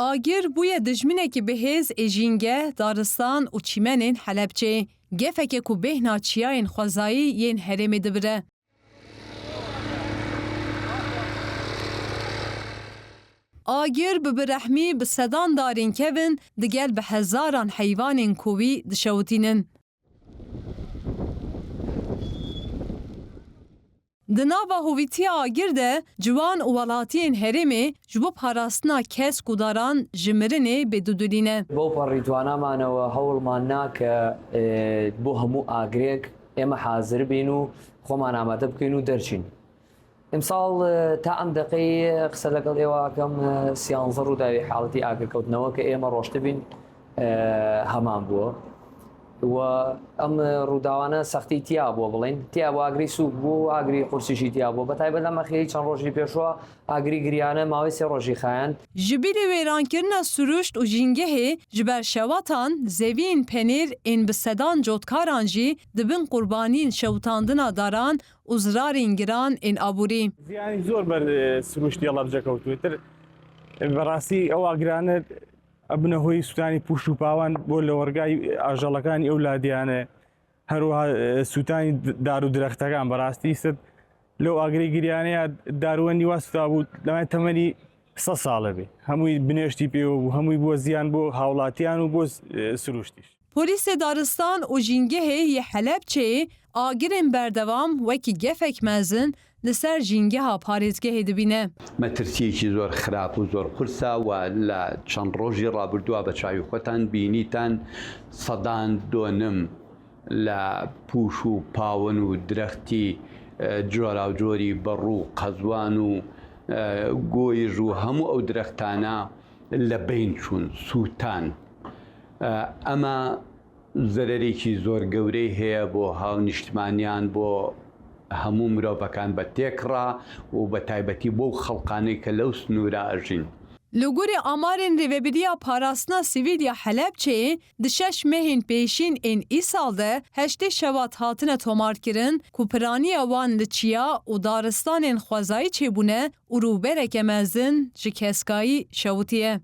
آگیر بوی دجمنه که بهز اجینگه دارستان و چیمنین حلبچه گفکه که بهنا چیاین خوزایی ین هرم دبره. آگیر برحمی به صدان دارین کهون دگل به هزاران حیوان کوی دشوتینن. دناوا هویتی آگیر ده جوان اولاتین هرمی جبو پاراستنا کس کداران جمرنه بدودولینه. بو پاریتوانا مانو هول ماناک بو همو آگریک اما حاضر بینو خوما نامده بکنو درچین. امسال تام دقیق سلقل ایواکم سیانزر و داری حالتی آگر کود نوا که اما روشت بین همان بو و ام روداوانه سختی تیابو بلین تیابو آگری سوق بو آگری قرصی تیابو بتای بدم خیلی چند روزی پیشوا آگری گریانه ماوی سی روزی خان جبیل ویران کردن سروشت و جنگه جبر شواتان زوین پنیر این بسدان جوتکارانجی دبن قربانین شوتاندنا داران uzrarên giran ên aborî. Yani zor ber siruştî yala bice kewtû. Berastî ew agirane ebine hoyî Sûtanî pûş û pawan bo li wergayê ajalekani ewladiyane her wiha Sûtanî dar û dirextekan berastî sed li agirê giriyaneya darwendî wa Sûta bû demê temenî 100 sal bê. Hemûî binêştî pê bû, hemûî bû ziyan bo hawlatiyan û bo siruştî. Polîsê daristan û jîngehê yê Helepçeyê agirên berdewam wekî gefek mezin li ser jîngeha parêzgehê dibîne. Me tirsiyekî zor xirab û zor xursa we li çend rojî rabirduwa be çavîxwetan bînîtan sedan donim li pûş û pawin û dirextî cora û corî berû qezwan û goyîj û hemû ew dirextana li bên çûn Sûtan. Ama zererêkî zor gewrey heye bo hawnîştmaniyan bo hemû mirovekan be têkra û be taybetî bo xelqanê ke lew snûra ajîn. Li gorî amarên rêveberiya parastina sivîl ya Helepçeyê di 6 mehên pêşîn ên îsal de 8 şevat hatine tomarkirin ku piraniya wan li çiya û daristanên xwezayî çêbûne û rûbereke mezin ji keskayî şewitiye.